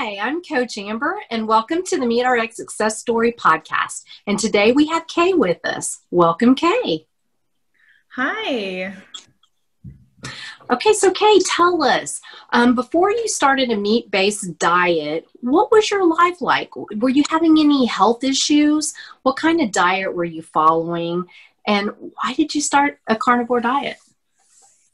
Hi, I'm Coach Amber, and welcome to the Meet RX Success Story podcast. And today we have Kay with us. Welcome, Kay. Hi. Okay, so Kay, tell us, before you started a meat-based diet, what was your life like? Were you having any health issues? What kind of diet were you following? And why did you start a carnivore diet?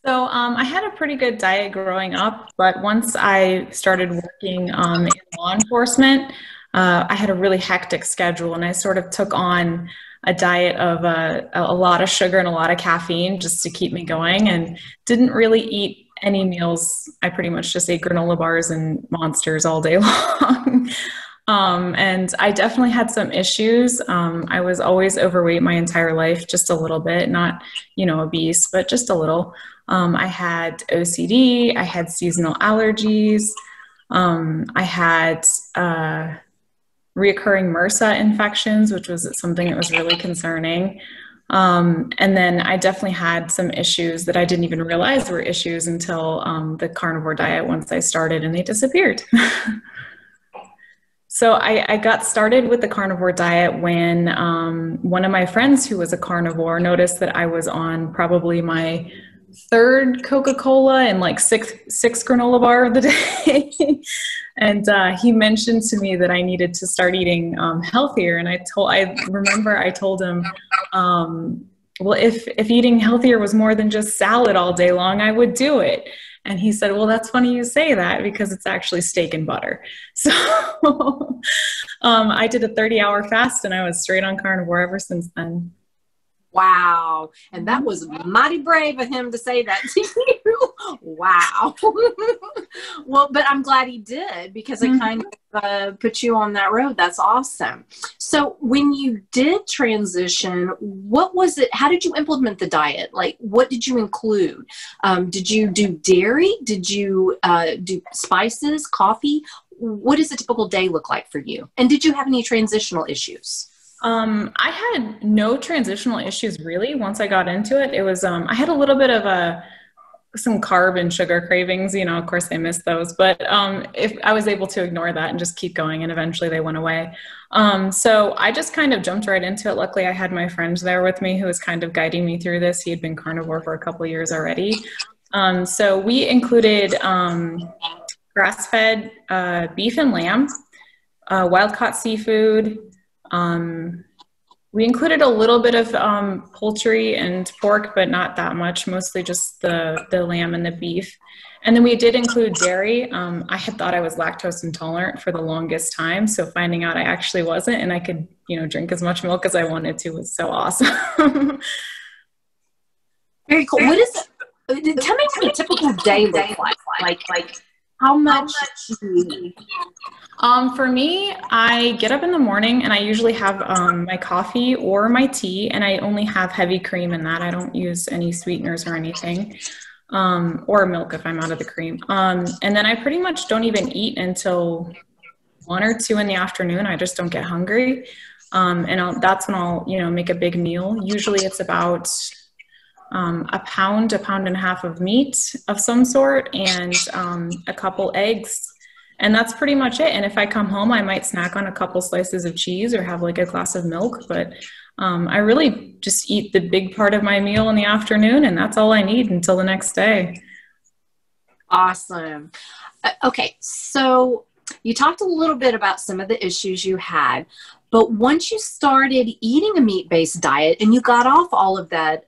So I had a pretty good diet growing up, but once I started working in law enforcement, I had a really hectic schedule, and I sort of took on a diet of a lot of sugar and a lot of caffeine just to keep me going, and didn't really eat any meals. I pretty much just ate granola bars and Monsters all day long. And I definitely had some issues. I was always overweight my entire life, just a little bit, not, obese, but just a little. I had OCD, I had seasonal allergies, I had reoccurring MRSA infections, which was something that was really concerning. And then I definitely had some issues that I didn't even realize were issues until the carnivore diet once I started, and they disappeared. So I got started with the carnivore diet when one of my friends who was a carnivore noticed that I was on probably my third Coca-Cola and like six granola bar of the day. And he mentioned to me that I needed to start eating healthier. And I remember I told him, well, if eating healthier was more than just salad all day long, I would do it. And he said, well, that's funny you say that because it's actually steak and butter. So I did a 30-hour fast, and I was straight on carnivore ever since then. Wow. And that was mighty brave of him to say that to you. Wow. Well, but I'm glad he did, because it kind of put you on that road. That's awesome. So when you did transition, what was it? How did you implement the diet? Like, what did you include? Did you do dairy? Did you do spices, coffee? What does a typical day look like for you? And did you have any transitional issues? I had no transitional issues really. Once I got into it, it was, I had a little bit of some carb and sugar cravings, of course I missed those, but, if I was able to ignore that and just keep going, and eventually they went away. So I just kind of jumped right into it. Luckily I had my friend there with me who was kind of guiding me through this. He had been carnivore for a couple of years already. So we included, grass-fed, beef and lamb, wild-caught seafood. We included a little bit of poultry and pork, but not that much, mostly just the lamb and the beef. And then we did include dairy. I had thought I was lactose intolerant for the longest time, so finding out I actually wasn't, and I could, drink as much milk as I wanted to, was so awesome. Very cool. What is it? Tell me what a typical day looks like. Like how much do you eat? For me, I get up in the morning and I usually have my coffee or my tea, and I only have heavy cream in that. I don't use any sweeteners or anything, or milk if I'm out of the cream. And then I pretty much don't even eat until 1 or 2 in the afternoon. I just don't get hungry. And that's when I'll, make a big meal. Usually it's about a pound and a half of meat of some sort, and a couple eggs. And that's pretty much it. And if I come home, I might snack on a couple slices of cheese or have like a glass of milk. But I really just eat the big part of my meal in the afternoon, and that's all I need until the next day. Awesome. Okay, so you talked a little bit about some of the issues you had, but once you started eating a meat-based diet and you got off all of that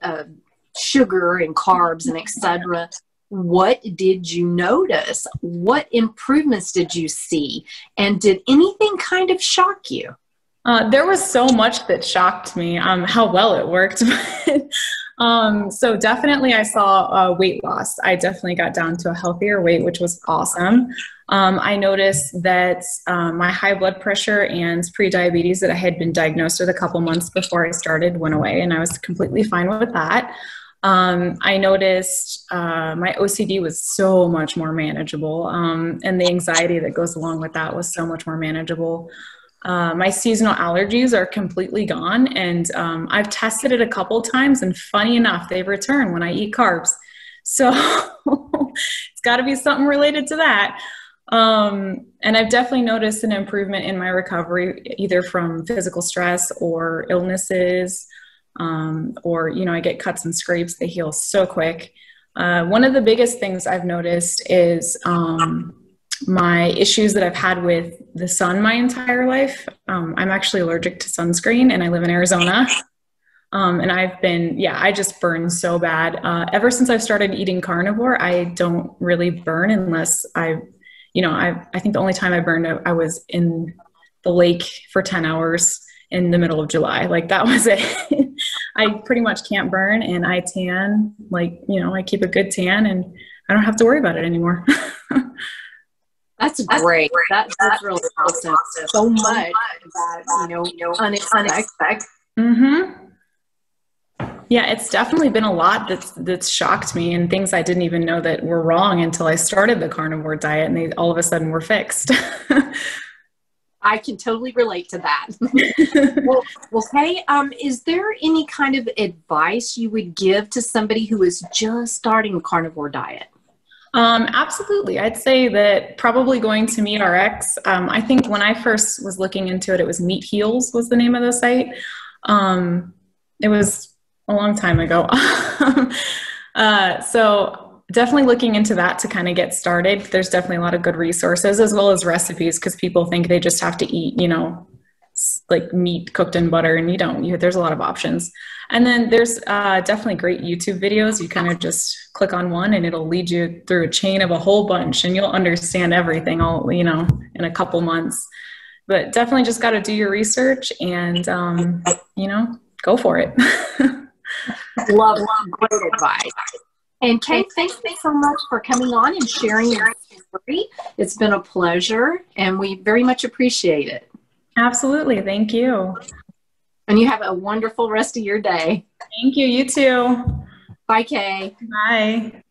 sugar and carbs and etc., what did you notice? What improvements did you see? And did anything kind of shock you? There was so much that shocked me, how well it worked. So definitely I saw weight loss. I definitely got down to a healthier weight, which was awesome. I noticed that my high blood pressure and pre-diabetes that I had been diagnosed with a couple months before I started went away, and I was completely fine with that. I noticed my OCD was so much more manageable, and the anxiety that goes along with that was so much more manageable. My seasonal allergies are completely gone, and I've tested it a couple times, and funny enough, they return when I eat carbs. So it's got to be something related to that. And I've definitely noticed an improvement in my recovery, either from physical stress or illnesses, or, you know, I get cuts and scrapes, they heal so quick. One of the biggest things I've noticed is my issues that I've had with the sun my entire life. I'm actually allergic to sunscreen and I live in Arizona. And I've been, yeah, I just burn so bad. Ever since I've started eating carnivore, I don't really burn unless I think the only time I burned, I was in the lake for 10 hours in the middle of July. Like that was it. I pretty much can't burn, and I tan, like, you know, I keep a good tan and I don't have to worry about it anymore. That's great. That's really awesome. So much that, unexpected. Mm-hmm. Yeah, it's definitely been a lot that's shocked me, and things I didn't even know that were wrong until I started the carnivore diet, and they all of a sudden were fixed. I can totally relate to that. well, Kay, is there any kind of advice you would give to somebody who is just starting a carnivore diet? Absolutely. I'd say that probably going to Meat RX. I think when I first was looking into it, it was Meat Heals was the name of the site. It was a long time ago. So definitely looking into that to kind of get started. There's definitely a lot of good resources as well as recipes, because people think they just have to eat, you know, like meat cooked in butter, and you don't. There's a lot of options. And then there's definitely great YouTube videos. You kind of just click on one and it'll lead you through a chain of a whole bunch, and you'll understand everything all, you know, in a couple months. But definitely just got to do your research and, you know, go for it. Love, great advice. And Kate, thank you so much for coming on and sharing your story. It's been a pleasure, and we very much appreciate it. Absolutely. Thank you. And you have a wonderful rest of your day. Thank you. You too. Bye, Kay. Bye.